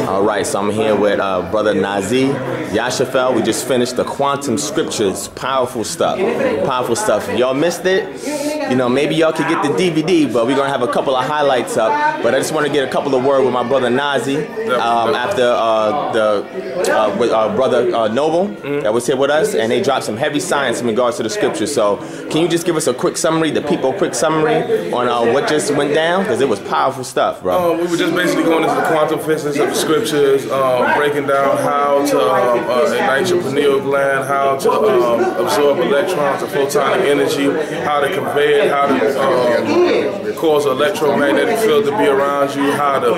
All right, so I'm here with brother Nasi Yashuvel. We just finished the Quantum Scriptures. Powerful stuff. Powerful stuff. If y'all missed it, you know, maybe y'all could get the DVD, but we're going to have a couple of highlights up. But I just want to get a couple of words with my brother Nasi with our brother Noble that was here with us, and they dropped some heavy science in regards to the scriptures. So can you just give us a quick summary, the people quick summary on what just went down? Because it was powerful stuff, bro. We were just basically going into the quantum physics of the scriptures, breaking down how to ignite your pineal gland, how to absorb electrons, the photonic energy, how to convey it, how to cause an electromagnetic field to be around you, how to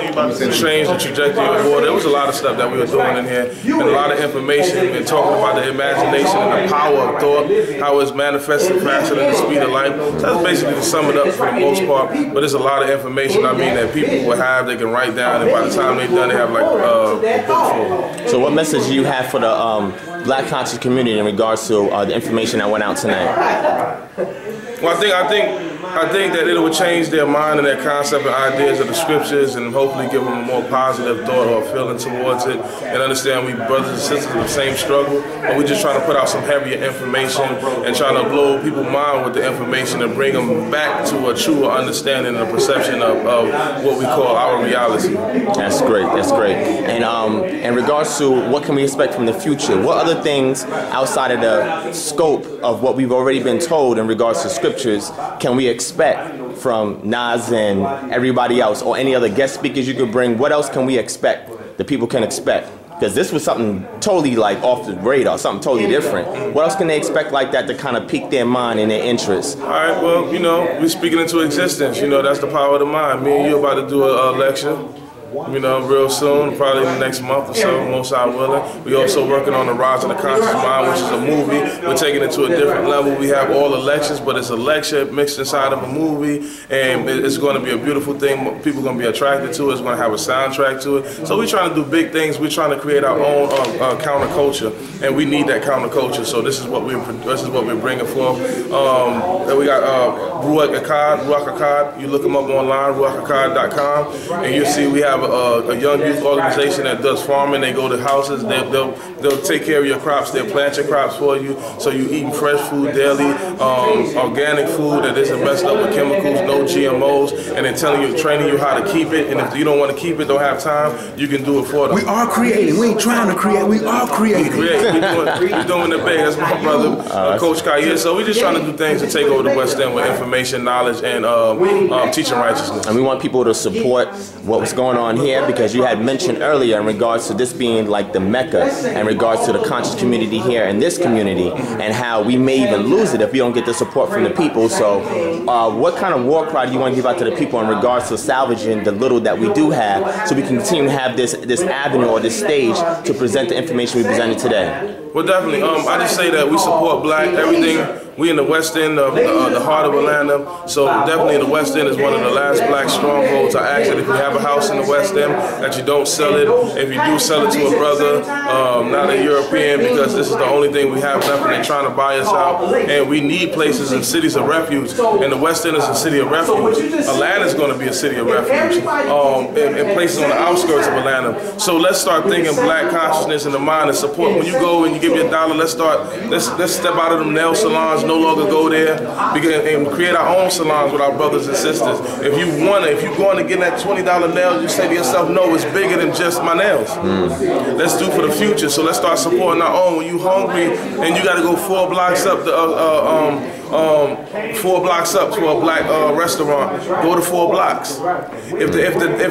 change the trajectory of water. There was a lot of stuff that we were doing in here, and a lot of information, and talking about the imagination and the power of thought, how it's manifested faster than the speed of light. So that's basically to sum it up for the most part, but there's a lot of information, I mean, that people will have, they can write down, and by the time they're done, they have like a book full. So what message do you have for the Black conscious community in regards to the information that went out tonight? Well, I think that it will change their mind and their concept and ideas of the scriptures, and hopefully give them a more positive thought or feeling towards it, and understand we brothers and sisters in the same struggle, but we're just trying to put out some heavier information and trying to blow people's mind with the information and bring them back to a truer understanding and a perception of what we call our reality. That's great. That's great. And in regards to what can we expect from the future, what other things outside of the scope of what we've already been told in regards to scriptures can we expect from Nas and everybody else, or any other guest speakers you could bring? What else can we expect, the people can expect? Because this was something totally like off the radar, something totally different. What else can they expect like that to kind of pique their mind and their interest? All right, well, you know, we're speaking into existence. You know, that's the power of the mind. Me and you about to do a lecture, you know, real soon, probably in the next month or so, most I willing. We also working on The Rise of the Conscious Mind, which is a movie. We're taking it to a different level. We have all the lectures, but it's a lecture mixed inside of a movie, and it's going to be a beautiful thing. People are going to be attracted to it. It's going to have a soundtrack to it. So we're trying to do big things. We're trying to create our own counterculture, and we need that counterculture. So this is what we're bringing forth. And we got Ruach Akkad. You look them up online, ruachakkad.com, and you'll see we have a young youth organization that does farming. They go to houses, they'll take care of your crops, they'll plant your crops for you, so you're eating fresh food daily, organic food that isn't messed up with chemicals, no GMOs, and then training you how to keep it, and if you don't want to keep it, don't have time, you can do it for them. We are creating, we ain't trying to create, we are creating. We're doing the big, that's my brother, Coach Kai. So we're just trying to do things to take over the West End with information, knowledge, and teaching righteousness. And we want people to support what's going on here, because you had mentioned earlier in regards to this being like the Mecca in regards to the conscious community here in this community, and how we may even lose it if we don't get the support from the people. So what kind of war cry do you want to give out to the people in regards to salvaging the little that we do have, so we can continue to have this avenue or this stage to present the information we presented today? Well, definitely. I just say that we support Black everything. We in the West End of the heart of Atlanta, so definitely the West End is one of the last Black strongholds. I ask that if you have a house in the West End, that you don't sell it. If you do sell it to a brother, not a European, because this is the only thing we have left, and they're trying to buy us out. And we need places and cities of refuge, and the West End is a city of refuge. Atlanta is going to be a city of refuge, and places on the outskirts of Atlanta. So let's start thinking Black consciousness in the mind and support. When you go and you give me $1, let's step out of them nail salons, no longer go there, and create our own salons with our brothers and sisters. If you're going to get that $20 nail, you say to yourself, no, it's bigger than just my nails. Let's do for the future. So let's start supporting our own. When you're hungry and you got to go 4 blocks up to 4 blocks up to a Black restaurant, go to 4 blocks. If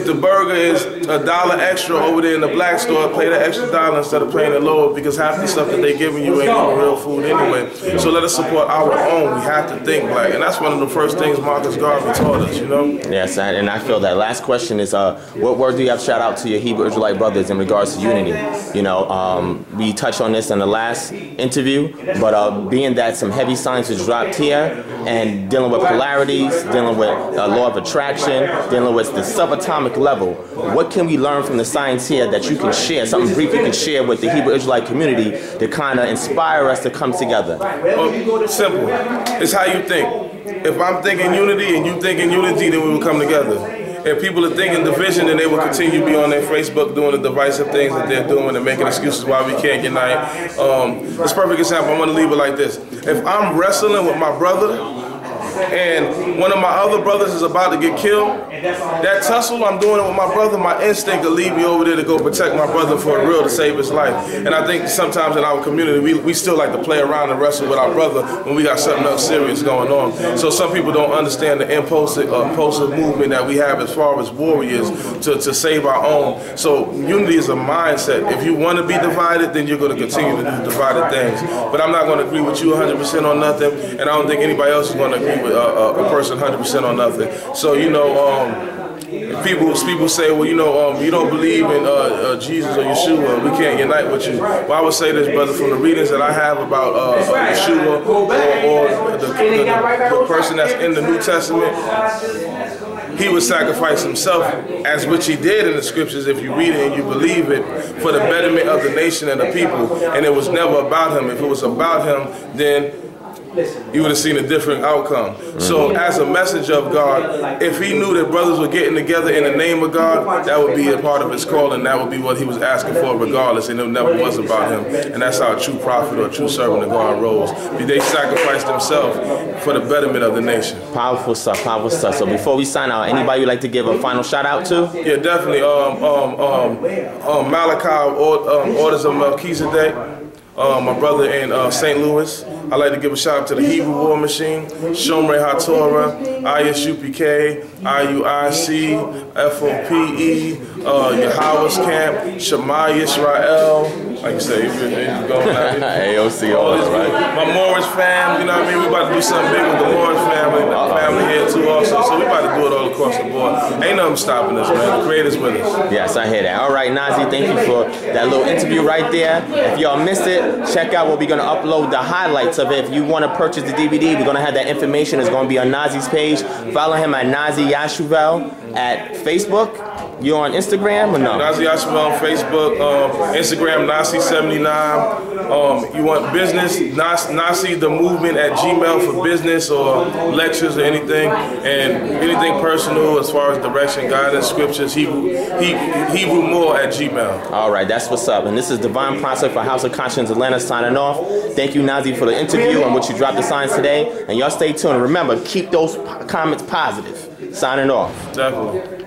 the burger is $1 extra over there in the Black store, pay the extra $1 instead of paying it lower, because half the stuff that they're giving you ain't even real food anyway. So let us support our own. We have to think Black, and that's one of the first things Marcus Garvey taught us, you know? Yes, and I feel that. Last question is, what word do you have shout out to your Hebrew Israelite brothers in regards to unity? You know, we touched on this in the last interview, but being that some heavy science was dropped here, and dealing with polarities, dealing with law of attraction, dealing with the subatomic level, what can we learn from the science here that you can share, something brief you can share with the Hebrew Israelite community to kind of inspire us to come together? Well, simple. It's how you think. If I'm thinking unity and you thinking unity, then we will come together. if people are thinking division, then they will continue to be on their Facebook doing the divisive things that they're doing and making excuses why we can't unite. This perfect example, I'm going to leave it like this. If I'm wrestling with my brother, and one of my other brothers is about to get killed, that tussle, I'm doing it with my brother, my instinct will lead me over there to go protect my brother for real, to save his life. And I think sometimes in our community, we still like to play around and wrestle with our brother when we got something else serious going on. So some people don't understand the impulsive movement that we have as far as warriors to save our own. So unity is a mindset. If you want to be divided, then you're going to continue to do divided things. But I'm not going to agree with you 100% on nothing, and I don't think anybody else is going to agree with a person 100% on nothing. So, you know, people say, well, you know, you don't believe in Jesus or Yeshua, we can't unite with you. Well, I would say this, brother, from the readings that I have about Yeshua or the person that's in the New Testament, he would sacrifice himself, as which he did in the scriptures, if you read it and you believe it, for the betterment of the nation and the people. And it was never about him. If it was about him, then you would have seen a different outcome. So as a message of God, if he knew that brothers were getting together in the name of God, that would be a part of his calling. That would be what he was asking for regardless, and it never was about him. And that's how a true prophet or a true servant of God rolls. They sacrificed themselves for the betterment of the nation. Powerful stuff, powerful stuff. So before we sign out, anybody you'd like to give a final shout out to? Yeah, definitely. Malachi, Orders of Melchizedek. My brother in St. Louis. I'd like to give a shout out to the Hebrew War Machine, Shomrei HaTorah, ISUPK, IUIC, FOPE, Yahweh's Camp, Shema Yisrael. Like you say, you're going AOC, all this, right? My Morris fam, you know what I mean? We about to do something big with the Morris family, family here too also. So we about to do it all across the board. Ain't nothing stopping us, man. The Creator's with us. Yes, I hear that. All right, Nasi, thank you for that little interview right there. If y'all missed it, check out what we're going to upload, the highlights of it. If you want to purchase the DVD, we're going to have that information. It's going to be on Nasi's page. Follow him at Nasi Yashuvel at Facebook. You on Instagram or no? Nasi Yashuvel on Facebook, Instagram Nasi79. You want business, Nasi the movement at Gmail for business or lectures or anything, and anything personal as far as direction, guidance, scriptures, Hebrew more at Gmail. All right, that's what's up. And this is Divine Prospect for House of Conscience Atlanta signing off. Thank you, Nasi, for the interview and what you dropped the signs today. And y'all stay tuned. Remember, keep those comments positive. Signing off. Definitely.